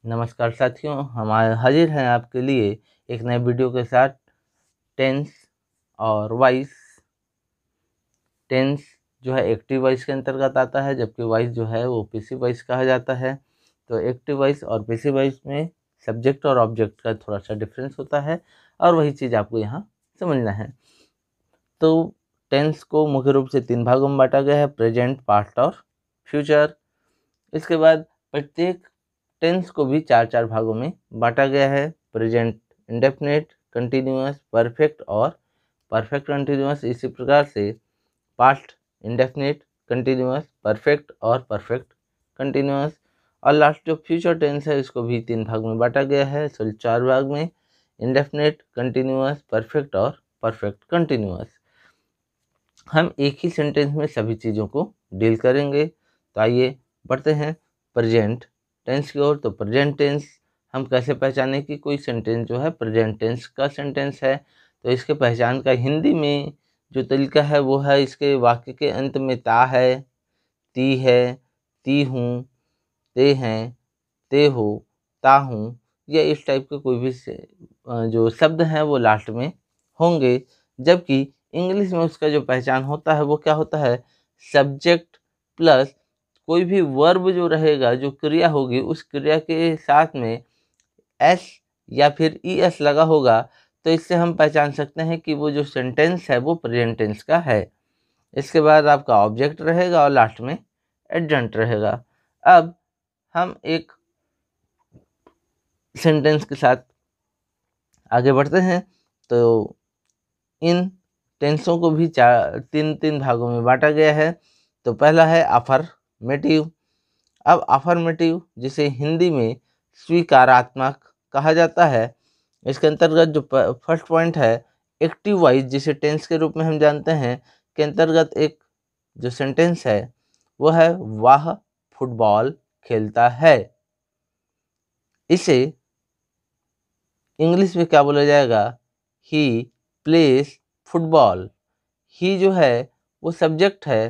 नमस्कार साथियों, हम हाजिर हैं आपके लिए एक नए वीडियो के साथ। टेंस और वॉइस। टेंस जो है एक्टिव वॉइस के अंतर्गत आता है, जबकि वॉइस जो है वो पैसिव वॉइस कहा जाता है। तो एक्टिव वॉइस और पैसिव वॉइस में सब्जेक्ट और ऑब्जेक्ट का थोड़ा सा डिफरेंस होता है, और वही चीज़ आपको यहाँ समझना है। तो टेंस को मुख्य रूप से 3 भागों में बांटा गया है: प्रेजेंट, पास्ट और फ्यूचर। इसके बाद प्रत्येक टेंस को भी 4-4 भागों में बांटा गया है: प्रेजेंट इंडेफिनिट, कंटिन्यूअस, परफेक्ट और परफेक्ट कंटिन्यूअस। इसी प्रकार से पास्ट इंडेफिनिट, कंटिन्यूअस, परफेक्ट और परफेक्ट कंटिन्यूअस। और लास्ट जो फ्यूचर टेंस है, इसको भी 3 भाग में बांटा गया है, सॉरी 4 भाग में: इंडेफिनिट, कंटिन्यूअस, परफेक्ट और परफेक्ट कंटिन्यूअस। हम एक ही सेंटेंस में सभी चीज़ों को डील करेंगे। तो आइए बढ़ते हैं प्रेजेंट टेंस की ओर। तो प्रेजेंट टेंस हम कैसे पहचानें कि कोई सेंटेंस जो है प्रेजेंट टेंस का सेंटेंस है। तो इसके पहचान का हिंदी में जो तरीका है वो है, इसके वाक्य के अंत में ता है, ती है, ती हूँ, ते हैं, ते हो, ता हूँ, या इस टाइप के कोई भी जो शब्द हैं वो लास्ट में होंगे। जबकि इंग्लिश में उसका जो पहचान होता है वो क्या होता है, सब्जेक्ट प्लस कोई भी वर्ब जो रहेगा, जो क्रिया होगी, उस क्रिया के साथ में एस या फिर ई एस लगा होगा। तो इससे हम पहचान सकते हैं कि वो जो सेंटेंस है वो प्रेजेंट टेंस का है। इसके बाद आपका ऑब्जेक्ट रहेगा और लास्ट में एडजंक्ट रहेगा। अब हम एक सेंटेंस के साथ आगे बढ़ते हैं। तो इन टेंसों को भी 3 भागों में बांटा गया है। तो पहला है अफर्मेटिव। अब अफर्मेटिव, जिसे हिंदी में स्वीकारात्मक कहा जाता है, इसके अंतर्गत जो फर्स्ट पॉइंट है एक्टिव वॉइस, जिसे टेंस के रूप में हम जानते हैं, के अंतर्गत एक जो सेंटेंस है वो है वह फुटबॉल खेलता है। इसे इंग्लिश में क्या बोला जाएगा, ही प्लेस फुटबॉल। ही जो है वो सब्जेक्ट है,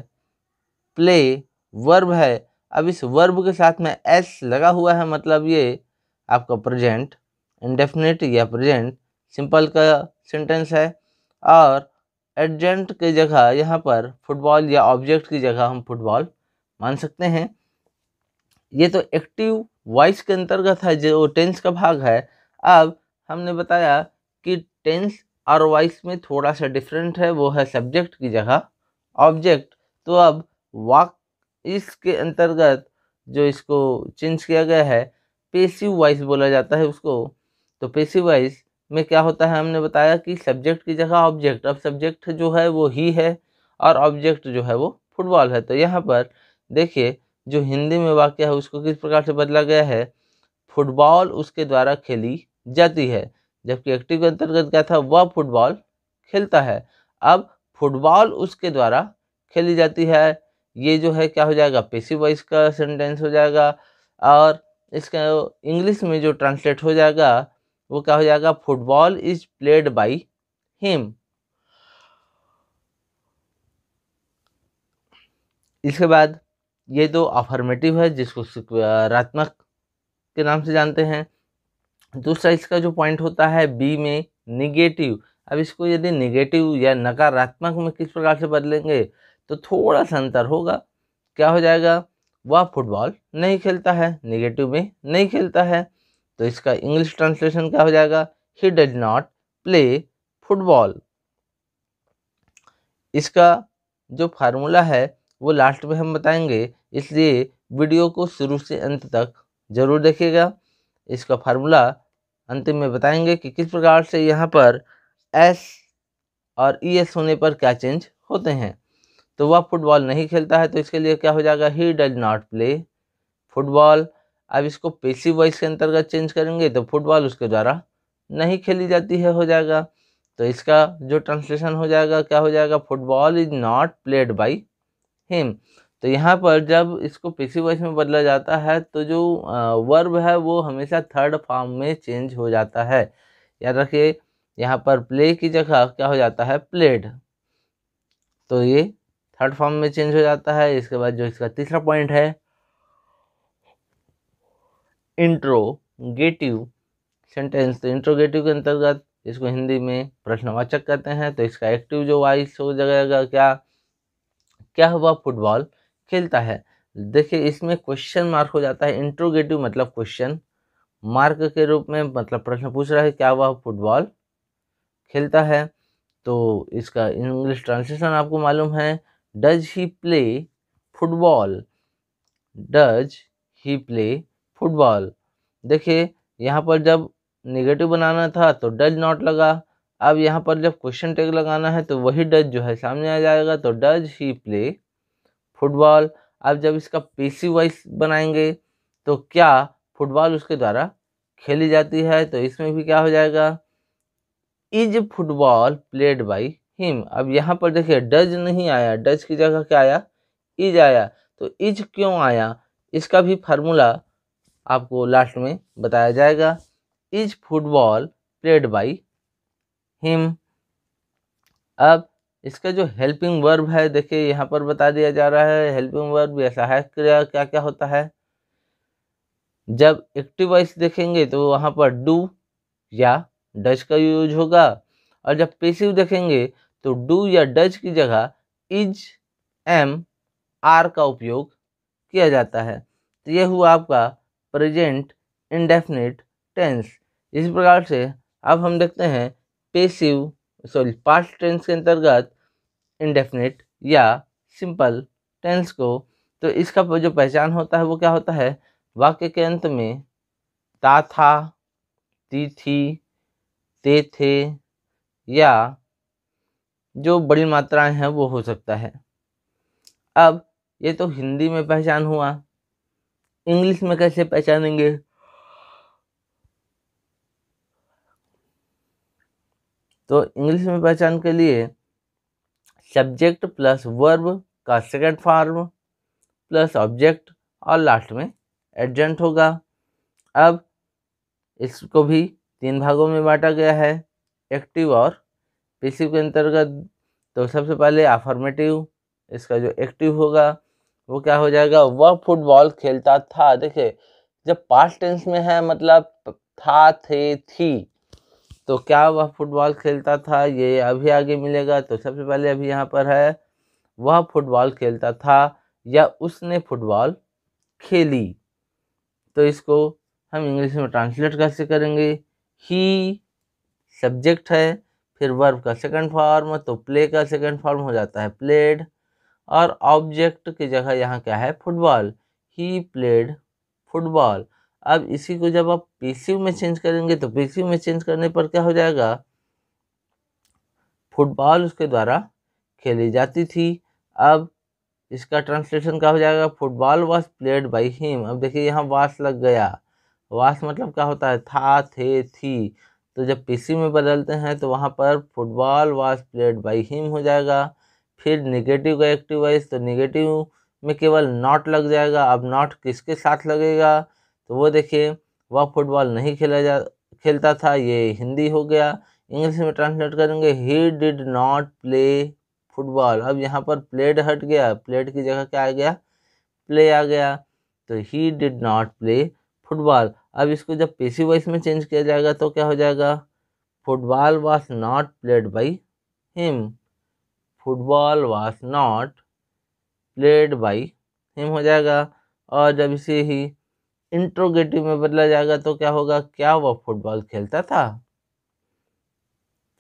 प्ले वर्ब है। अब इस वर्ब के साथ में एस लगा हुआ है, मतलब ये आपका प्रेजेंट इंडेफिनिट या प्रेजेंट सिंपल का सेंटेंस है। और एडजेंट की जगह यहाँ पर फुटबॉल या ऑब्जेक्ट की जगह हम फुटबॉल मान सकते हैं। ये तो एक्टिव वॉइस के अंतर्गत है, जो टेंस का भाग है। अब हमने बताया कि टेंस और वॉइस में थोड़ा सा डिफरेंट है, वो है सब्जेक्ट की जगह ऑब्जेक्ट। तो अब वाक इसके अंतर्गत जो इसको चेंज किया गया है, पेसिव वॉइस बोला जाता है उसको। तो पेसिव वॉइस में क्या होता है, हमने बताया कि सब्जेक्ट की जगह ऑब्जेक्ट। अब सब्जेक्ट जो है वो ही है और ऑब्जेक्ट जो है वो फुटबॉल है। तो यहाँ पर देखिए, जो हिंदी में वाक्य है उसको किस प्रकार से बदला गया है, फुटबॉल उसके द्वारा खेली जाती है। जबकि एक्टिव के अंतर्गत क्या था, वह फुटबॉल खेलता है। अब फुटबॉल उसके द्वारा खेली जाती है, ये जो है क्या हो जाएगा, पैसिव वॉइस का सेंटेंस हो जाएगा। और इसका इंग्लिश में जो ट्रांसलेट हो जाएगा वो क्या हो जाएगा, football is played by him. इसके बाद ये तो अफर्मेटिव है, जिसको सकारात्मक के नाम से जानते हैं। दूसरा इसका जो पॉइंट होता है बी में, निगेटिव। अब इसको यदि निगेटिव या नकारात्मक में किस प्रकार से बदलेंगे तो थोड़ा सा अंतर होगा। क्या हो जाएगा, वह फुटबॉल नहीं खेलता है, निगेटिव में नहीं खेलता है। तो इसका इंग्लिश ट्रांसलेशन क्या हो जाएगा, he does not play football. इसका जो फार्मूला है वो लास्ट में हम बताएंगे, इसलिए वीडियो को शुरू से अंत तक जरूर देखिएगा। इसका फार्मूला अंतिम में बताएंगे कि किस प्रकार से यहाँ पर एस और ई एस होने पर क्या चेंज होते हैं। तो वह फुटबॉल नहीं खेलता है, तो इसके लिए क्या हो जाएगा, he does not play football. अब इसको पैसिव वॉइस के अंतर्गत चेंज करेंगे तो फुटबॉल उसके द्वारा नहीं खेली जाती है हो जाएगा। तो इसका जो ट्रांसलेशन हो जाएगा क्या हो जाएगा, football is not played by him. तो यहाँ पर जब इसको पैसिव वॉइस में बदला जाता है तो जो वर्ब है वो हमेशा थर्ड फॉर्म में चेंज हो जाता है। याद रखिए, यहाँ पर प्ले की जगह क्या हो जाता है, प्लेड। तो ये थर्ड फॉर्म में चेंज हो जाता है। इसके बाद जो इसका तीसरा पॉइंट है इंट्रो। इंट्रोगेटिव सेंटेंस, तो इंट्रोगेटिव के अंतर्गत इसको हिंदी में प्रश्नवाचक कहते हैं। तो इसका एक्टिव जो वॉइस हो जाएगा क्या, क्या हुआ फुटबॉल खेलता है। देखिए इसमें क्वेश्चन मार्क हो जाता है, इंट्रोगेटिव मतलब क्वेश्चन मार्क के रूप में, मतलब प्रश्न पूछ रहा है क्या हुआ फुटबॉल खेलता है। तो इसका इंग्लिश ट्रांसलेशन आपको मालूम है, does he play football, does he play football. देखिए यहाँ पर जब नेगेटिव बनाना था तो डज नॉट लगा, अब यहाँ पर जब क्वेश्चन टैग लगाना है तो वही डज जो है सामने आ जाएगा, तो डज ही प्ले फुटबॉल। अब जब इसका पैसिव वॉइस बनाएंगे तो क्या फुटबॉल उसके द्वारा खेली जाती है, तो इसमें भी क्या हो जाएगा, is football played by him. अब यहाँ पर देखिए डज नहीं आया, डज की जगह क्या आया, इज आया। तो इज क्यों आया, इसका भी फार्मूला आपको लास्ट में बताया जाएगा। Is football played by him. अब इसका जो हेल्पिंग वर्ब है, देखिए यहाँ पर बता दिया जा रहा है, हेल्पिंग वर्ब या सहायक क्रिया क्या क्या होता है। जब एक्टिव वॉइस देखेंगे तो वहाँ पर डू या डज का यूज होगा, और जब पैसिव देखेंगे तो डू या डज की जगह इज, एम, आर का उपयोग किया जाता है। तो यह हुआ आपका प्रेजेंट इंडेफिनिट टेंस। इस प्रकार से अब हम देखते हैं पास्ट टेंस के अंतर्गत इंडेफिनिट या सिंपल टेंस को। तो इसका जो पहचान होता है वो क्या होता है, वाक्य के अंत में ता था, ती थी, ते थे, या जो बड़ी मात्राएं हैं वो हो सकता है। अब ये तो हिंदी में पहचान हुआ, इंग्लिश में कैसे पहचानेंगे। तो इंग्लिश में पहचान के लिए सब्जेक्ट प्लस वर्ब का सेकंड फॉर्म प्लस ऑब्जेक्ट और लास्ट में एडजेंट होगा। अब इसको भी 3 भागों में बांटा गया है, एक्टिव और पैसिव के अंतर्गत। तो सबसे पहले अफर्मेटिव, इसका जो एक्टिव होगा वो क्या हो जाएगा, वह फुटबॉल खेलता था। देखिए जब पास्ट टेंस में है मतलब था, थे, थी, तो क्या वह फुटबॉल खेलता था, ये अभी आगे मिलेगा। तो सबसे पहले अभी यहाँ पर है वह फुटबॉल खेलता था या उसने फुटबॉल खेली। तो इसको हम इंग्लिश में ट्रांसलेट कैसे करेंगे, ही सब्जेक्ट है, फिर वर्ब का सेकंड फॉर्म, तो प्ले का सेकंड फॉर्म हो जाता है प्लेड, और ऑब्जेक्ट की जगह यहाँ क्या है, फुटबॉल, ही प्लेड फुटबॉल। अब इसी को जब आप पैसिव में चेंज करेंगे तो पैसिव में चेंज करने पर क्या हो जाएगा, फुटबॉल उसके द्वारा खेली जाती थी। अब इसका ट्रांसलेशन क्या हो जाएगा, football was played by him. अब देखिए यहाँ वास लग गया, वास मतलब क्या होता है, था, थे, थी। तो जब पीसी में बदलते हैं तो वहाँ पर football was played by him हो जाएगा। फिर निगेटिव का एक्टिव वॉइस, तो निगेटिव में केवल नॉट लग जाएगा। अब नॉट किसके साथ लगेगा, तो वो देखिए वह फुटबॉल नहीं खेलता था, ये हिंदी हो गया। इंग्लिश में ट्रांसलेट करेंगे, he did not play football. अब यहाँ पर प्लेड हट गया, प्लेड की जगह क्या आ गया, प्ले आ गया। तो he did not play football. अब इसको जब पैसिव वॉइस में चेंज किया जाएगा तो क्या हो जाएगा, football was not played by him, football was not played by him हो जाएगा। और जब इसे ही इंट्रोगेटिव में बदला जाएगा तो क्या होगा, क्या वह फुटबॉल खेलता था।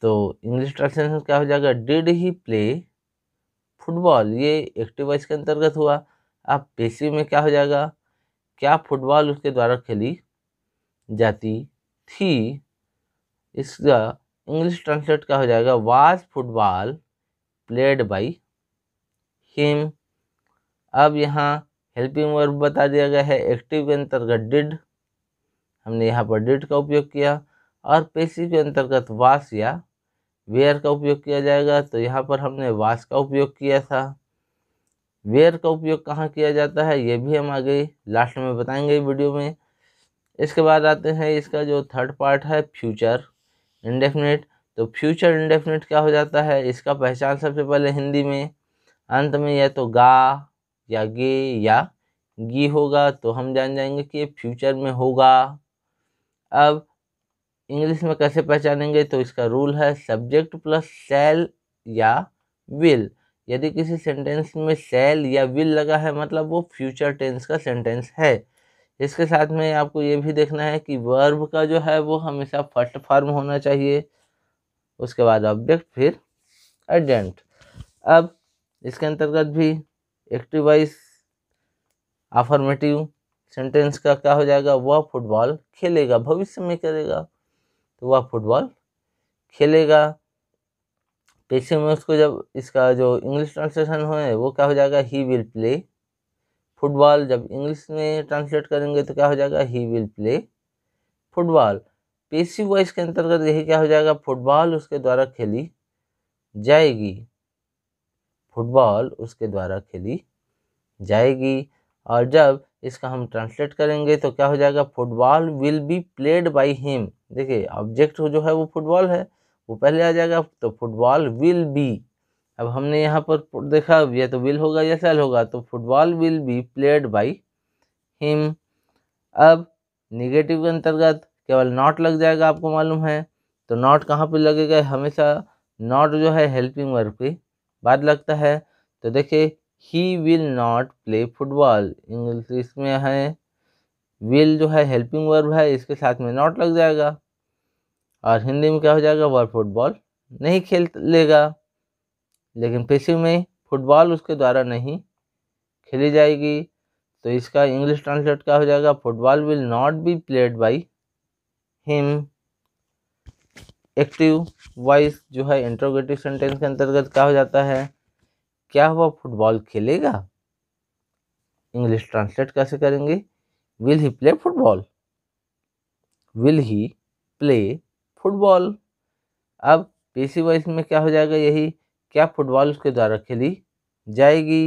तो इंग्लिश ट्रांसलेशन क्या हो जाएगा, डिड ही प्ले फुटबॉल, ये एक्टिव वॉइस के अंतर्गत हुआ। अब पैसिव में क्या हो जाएगा, क्या फुटबॉल उसके द्वारा खेली जाती थी। इसका इंग्लिश ट्रांसलेट क्या हो जाएगा, was football played by him. अब यहाँ हेल्पिंग वर्ब बता दिया गया है, एक्टिव के अंतर्गत डिड, हमने यहाँ पर डिड का उपयोग किया, और पैसिव के अंतर्गत वास या वेयर का उपयोग किया जाएगा। तो यहाँ पर हमने वास का उपयोग किया था। वेयर का उपयोग कहाँ किया जाता है ये भी हम आगे लास्ट में बताएंगे वीडियो में। इसके बाद आते हैं इसका जो थर्ड पार्ट है, फ्यूचर इंडेफिनिट। तो फ्यूचर इंडेफिनिट क्या हो जाता है, इसका पहचान सबसे पहले हिंदी में अंत में या तो गा या गे या गी होगा, तो हम जान जाएंगे कि ये फ्यूचर में होगा। अब इंग्लिश में कैसे पहचानेंगे, तो इसका रूल है सब्जेक्ट प्लस शैल या विल। यदि किसी सेंटेंस में शैल या विल लगा है मतलब वो फ्यूचर टेंस का सेंटेंस है। इसके साथ में आपको ये भी देखना है कि वर्ब का जो है वो हमेशा फर्स्ट फॉर्म होना चाहिए, उसके बाद ऑब्जेक्ट, फिर एडजेंट। अब इसके अंतर्गत भी एक्टिव वॉइस अफर्मेटिव सेंटेंस का क्या हो जाएगा, वह फुटबॉल खेलेगा, भविष्य में करेगा तो वह फुटबॉल खेलेगा। पैसिव में उसको जब इसका जो इंग्लिश ट्रांसलेशन है वो क्या हो जाएगा, ही विल प्ले फुटबॉल। जब इंग्लिश में ट्रांसलेट करेंगे तो क्या हो जाएगा, he will play football. Passive voice के अंतर्गत यही क्या हो जाएगा, फुटबॉल उसके द्वारा खेली जाएगी, फुटबॉल उसके द्वारा खेली जाएगी। और जब इसका हम ट्रांसलेट करेंगे तो क्या हो जाएगा, football will be played by him. देखिए ऑब्जेक्ट जो है वो फुटबॉल है, वो पहले आ जाएगा, तो फुटबॉल विल बी। अब हमने यहाँ पर देखा या तो विल होगा या शैल होगा, तो football will be played by him. अब निगेटिव के अंतर्गत केवल नॉट लग जाएगा, आपको मालूम है। तो नॉट कहाँ पे लगेगा, हमेशा नॉट जो है हेल्पिंग वर्ब के बाद लगता है। तो देखिए he will not play football, English में है विल जो है हेल्पिंग वर्ब है, इसके साथ में नॉट लग जाएगा। और हिंदी में क्या हो जाएगा, वह फुटबॉल नहीं खेल लेगा। लेकिन पैसिव में फुटबॉल उसके द्वारा नहीं खेली जाएगी, तो इसका इंग्लिश ट्रांसलेट क्या हो जाएगा, football will not be played by him. Active voice जो है इंट्रोगेटिव सेंटेंस के अंतर्गत क्या हो जाता है, क्या वह फुटबॉल खेलेगा। इंग्लिश ट्रांसलेट कैसे करेंगे, will he play football, will he play football. अब पैसिव वॉइस में क्या हो जाएगा, यही क्या फुटबॉल उसके द्वारा खेली जाएगी।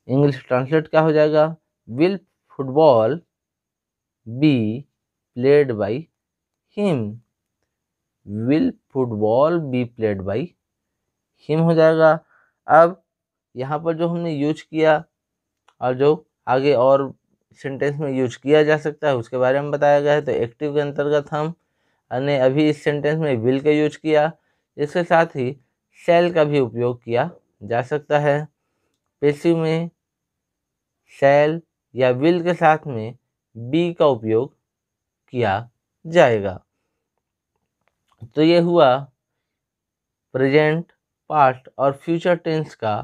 इंग्लिश ट्रांसलेट क्या हो जाएगा, will football be played by him, will football be played by him हो जाएगा। अब यहाँ पर जो हमने यूज किया और जो आगे और सेंटेंस में यूज किया जा सकता है उसके बारे में बताया गया है। तो एक्टिव के अंतर्गत हमने अभी इस सेंटेंस में विल का यूज किया, इसके साथ ही शैल का भी उपयोग किया जा सकता है। पैसिव में शैल या विल के साथ में बी का उपयोग किया जाएगा। तो ये हुआ प्रेजेंट, पास्ट और फ्यूचर टेंस का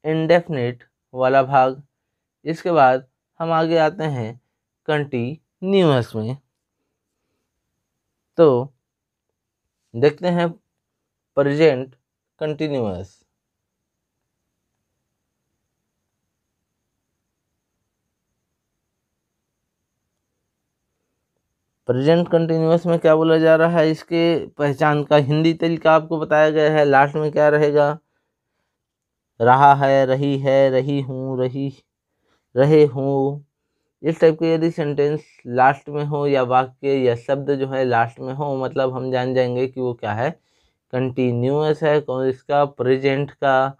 इंडेफिनिट वाला भाग। इसके बाद हम आगे आते हैं कंटिन्यूअस में। तो देखते हैं प्रेजेंट कंटिन्यूअस। प्रेजेंट कंटिन्यूअस में क्या बोला जा रहा है, इसके पहचान का हिंदी तरीका आपको बताया गया है। लास्ट में क्या रहेगा, रहा है, रही है, रही हूँ, रहे हूँ। इस टाइप के यदि सेंटेंस लास्ट में हो या वाक्य या शब्द जो है लास्ट में हो, मतलब हम जान जाएंगे कि वो क्या है, कंटिन्यूअस है, कौन इसका, प्रेजेंट का।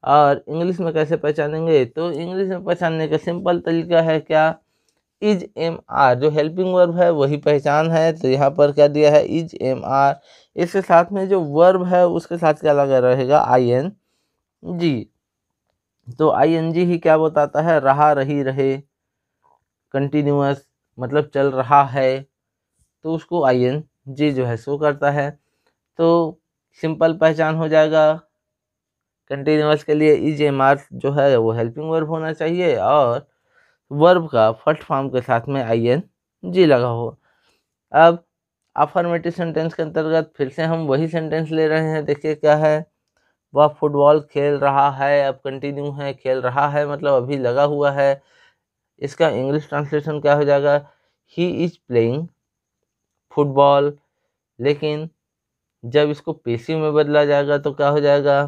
और इंग्लिश में कैसे पहचानेंगे, तो इंग्लिश में पहचानने का सिंपल तरीका है क्या, इज एम आर, जो हेल्पिंग वर्ब है वही पहचान है। तो यहाँ पर क्या दिया है, इज एम आर, इसके साथ में जो वर्ब है उसके साथ क्या लगा रहेगा, आई एन जी। तो आई एन जी ही क्या बताता है, रहा, रही, रहे। कंटिन्यूअस मतलब चल रहा है, तो उसको आई एन जी जो है शो करता है। तो सिंपल पहचान हो जाएगा, कंटिन्यूअस के लिए इज एम आर जो है वो हेल्पिंग वर्ब होना चाहिए और वर्ब का फर्स्ट फॉर्म के साथ में आई एन जी लगा हो। अब अफर्मेटिव सेंटेंस के अंतर्गत फिर से हम वही सेंटेंस ले रहे हैं। देखिए क्या है, वह फुटबॉल खेल रहा है, अब कंटिन्यू है, खेल रहा है मतलब अभी लगा हुआ है। इसका इंग्लिश ट्रांसलेशन क्या हो जाएगा, ही इज प्लेइंग फुटबॉल। लेकिन जब इसको पैसिव में बदला जाएगा तो क्या हो जाएगा,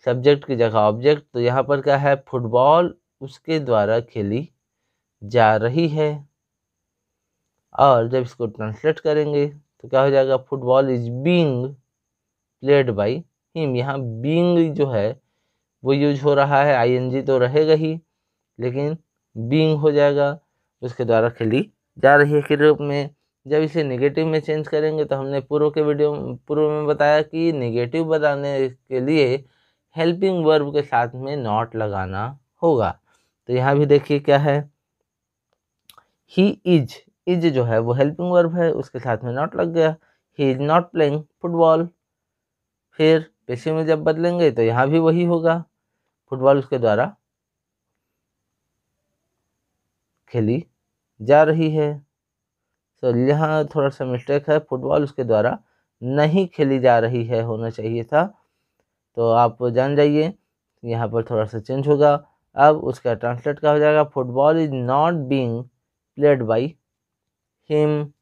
सब्जेक्ट की जगह ऑब्जेक्ट। तो यहाँ पर क्या है, फुटबॉल उसके द्वारा खेली जा रही है। और जब इसको ट्रांसलेट करेंगे तो क्या हो जाएगा, football is being played by him. यहाँ बीइंग जो है वो यूज हो रहा है, आईएनजी तो रहेगा ही लेकिन बीइंग हो जाएगा, उसके द्वारा खेली जा रही है के रूप में। जब इसे नेगेटिव में चेंज करेंगे तो हमने पूर्व में बताया कि नेगेटिव बताने के लिए हेल्पिंग वर्ब के साथ में नॉट लगाना होगा। तो यहाँ भी देखिए क्या है, ही इज जो है वो हेल्पिंग वर्ब है, उसके साथ में नॉट लग गया। He is not playing football. फिर पेशिव में जब बदलेंगे तो यहाँ भी वही होगा, फुटबॉल उसके द्वारा खेली जा रही है। तो यहाँ थोड़ा सा मिस्टेक है, फुटबॉल उसके द्वारा नहीं खेली जा रही है होना चाहिए था। तो आप जान जाइए, यहाँ पर थोड़ा सा चेंज होगा। अब उसका ट्रांसलेट क्या हो जाएगा, football is not being played by him.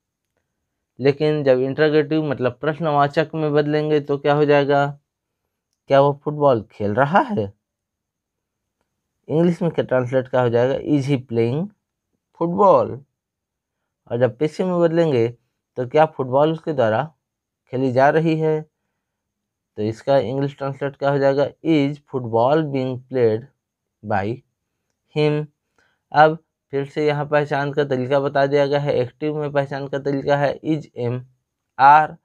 लेकिन जब इंटरोगेटिव मतलब प्रश्नवाचक में बदलेंगे तो क्या हो जाएगा, क्या वो फुटबॉल खेल रहा है। इंग्लिश में क्या ट्रांसलेट क्या हो जाएगा, इज ही प्लेइंग फुटबॉल। और जब पेशे में बदलेंगे तो क्या फुटबॉल उसके द्वारा खेली जा रही है। तो इसका इंग्लिश ट्रांसलेट क्या हो जाएगा, is football being played by him. अब फिर से यहाँ पहचान का तरीका बता दिया गया है। एक्टिव में पहचान का तरीका है इज एम आर,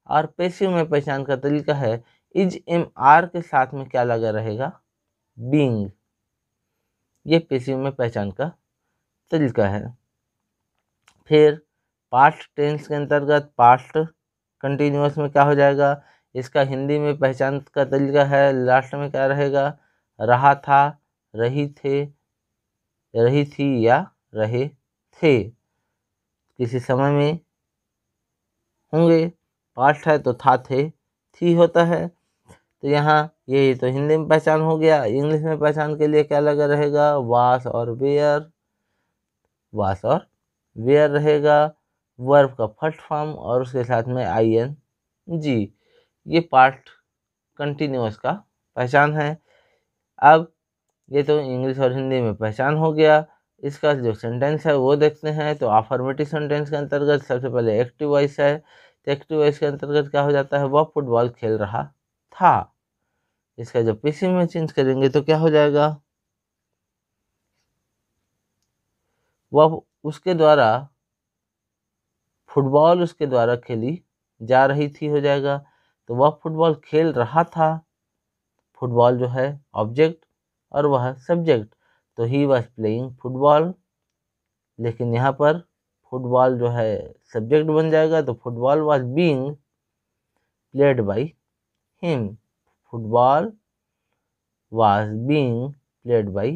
और पैसिव में पहचान का तरीका है इज एम आर के साथ में क्या लगा रहेगा, बीइंग। ये पैसिव में पहचान का तरीका है। फिर पास्ट टेंस के अंतर्गत पास्ट कंटिन्यूअस में क्या हो जाएगा, इसका हिंदी में पहचान का तरीका है, लास्ट में क्या रहेगा, रहा था, रही थे, रही थी या रहे थे। किसी समय में होंगे, पास्ट है तो था थे थी होता है। तो यहाँ ये तो हिंदी में पहचान हो गया। इंग्लिश में पहचान के लिए क्या लगा रहेगा, वास और वेयर, वास और वेयर रहेगा, वर्ब का फर्स्ट फॉर्म और उसके साथ में IN जी। ये पास्ट कंटिन्यूअस का पहचान है। अब ये तो इंग्लिश और हिंदी में पहचान हो गया। इसका जो सेंटेंस है वो देखते हैं। तो अफर्मेटिव सेंटेंस के अंतर्गत सबसे पहले एक्टिव वॉइस है। तो एक्टिव वॉइस के अंतर्गत क्या हो जाता है, वह फुटबॉल खेल रहा था। इसका जब पीसी में चेंज करेंगे तो क्या हो जाएगा, वह उसके द्वारा फुटबॉल उसके द्वारा खेली जा रही थी हो जाएगा। तो वह फुटबॉल खेल रहा था, फुटबॉल जो है ऑब्जेक्ट और वह सब्जेक्ट। तो ही वॉज प्लेइंग फुटबॉल, लेकिन यहाँ पर फुटबॉल जो है सब्जेक्ट बन जाएगा। तो football was being played by him, football was being played by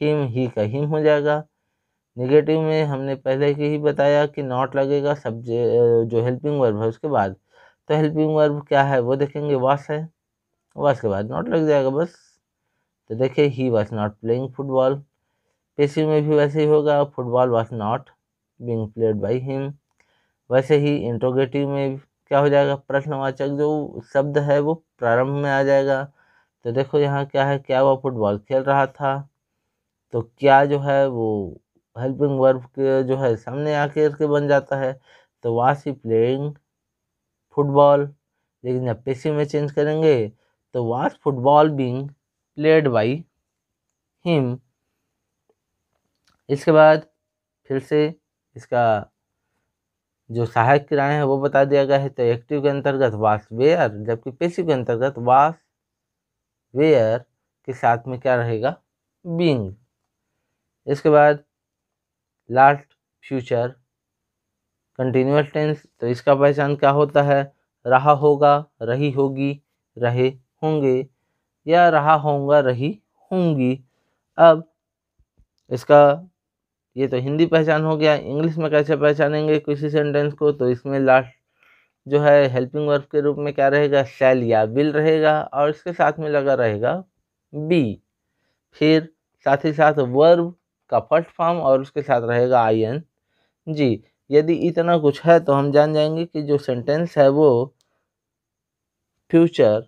him, he का हिम हो जाएगा। नेगेटिव में हमने पहले ही बताया कि नॉट लगेगा सब्जेक्ट जो हेल्पिंग वर्ब है उसके बाद। तो हेल्पिंग वर्ब क्या है वो देखेंगे, वास है, वास के बाद नॉट लग जाएगा बस। तो देखिए he was not playing football. Passive में भी वैसे ही होगा, football was not being played by him. वैसे ही इंट्रोगेटिव में क्या हो जाएगा, प्रश्नवाचक जो शब्द है वो प्रारंभ में आ जाएगा। तो देखो यहाँ क्या है, क्या वो फुटबॉल खेल रहा था। तो क्या जो है वो हेल्पिंग वर्ब के जो है सामने आकर के बन जाता है। तो वास ही प्लेइंग फुटबॉल। लेकिन जब पेसिव में चेंज करेंगे तो वास football being played by him. इसके बाद फिर से इसका जो सहायक क्रियाएं हैं वो बता दिया गया है। तो एक्टिव के अंतर्गत वास वेयर, जबकि पेसिव के अंतर्गत वास वेयर के साथ में क्या रहेगा, बीइंग। इसके बाद लास्ट फ्यूचर कंटिन्यूअस टेंस। तो इसका पहचान क्या होता है, रहा होगा, रही होगी, रहे होंगे या रहा होगा, रही होंगी। अब इसका ये तो हिंदी पहचान हो गया। इंग्लिश में कैसे पहचानेंगे किसी सेंटेंस को, तो इसमें लास्ट जो है हेल्पिंग वर्ब के रूप में क्या रहेगा, शैल या विल रहेगा और इसके साथ में लगा रहेगा बी। फिर साथ ही साथ वर्ब का फर्स्ट फॉर्म और उसके साथ रहेगा IN जी। यदि इतना कुछ है तो हम जान जाएंगे कि जो सेंटेंस है वो फ्यूचर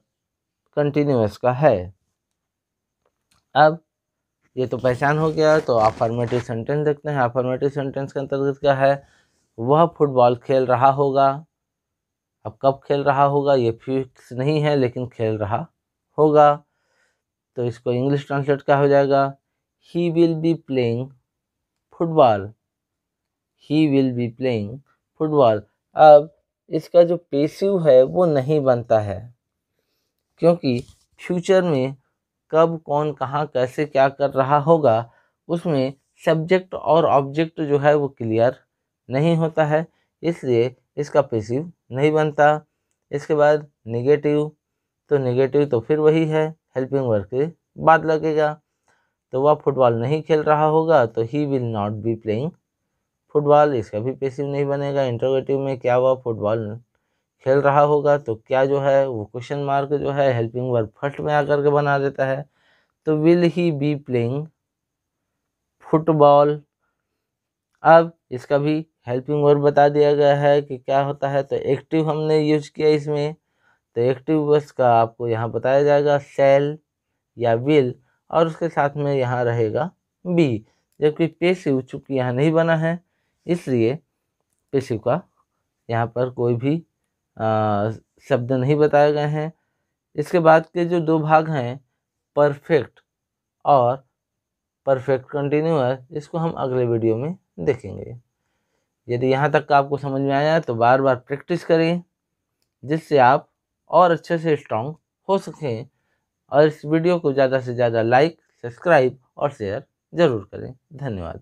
कंटिन्यूअस का है। अब ये तो पहचान हो गया। तो अफर्मेटिव सेंटेंस देखते हैं। अफर्मेटिव सेंटेंस के अंतर्गत क्या है, वह फुटबॉल खेल रहा होगा। अब कब खेल रहा होगा ये फिक्स नहीं है, लेकिन खेल रहा होगा। तो इसको इंग्लिश ट्रांसलेट क्या हो जाएगा, he will be playing football. He will be playing football. अब इसका जो पेसिव है वो नहीं बनता है, क्योंकि फ्यूचर में कब कौन कहाँ कैसे क्या कर रहा होगा उसमें सब्जेक्ट और ऑब्जेक्ट जो है वो क्लियर नहीं होता है, इसलिए इसका पेसिव नहीं बनता। इसके बाद नेगेटिव, तो नेगेटिव तो फिर वही है, हेल्पिंग वर्ब के बाद लगेगा। तो वह फुटबॉल नहीं खेल रहा होगा तो he will not be playing football, इसका भी पेसिव नहीं बनेगा। इंटरोगेटिव में क्या वह फुटबॉल खेल रहा होगा, तो क्या जो है वो क्वेश्चन मार्क जो है हेल्पिंग वर्ब फर्स्ट में आकर के बना देता है। तो will he be playing football. अब इसका भी हेल्पिंग वर्ब बता दिया गया है कि क्या होता है, तो एक्टिव हमने यूज किया इसमें, तो एक्टिव वर्ब्स का आपको यहाँ बताया जाएगा शैल या विल, और उसके साथ में यहाँ रहेगा बी। जबकि पेसिव चूंकि यहाँ नहीं बना है इसलिए पेसिव का यहाँ पर कोई भी शब्द नहीं बताए गए हैं। इसके बाद के जो दो भाग हैं परफेक्ट और परफेक्ट कंटिन्यूअस, इसको हम अगले वीडियो में देखेंगे। यदि यहाँ तक का आपको समझ में आया तो बार बार प्रैक्टिस करें, जिससे आप और अच्छे से स्ट्रॉन्ग हो सकें। और इस वीडियो को ज़्यादा से ज़्यादा लाइक, सब्सक्राइब और शेयर ज़रूर करें। धन्यवाद।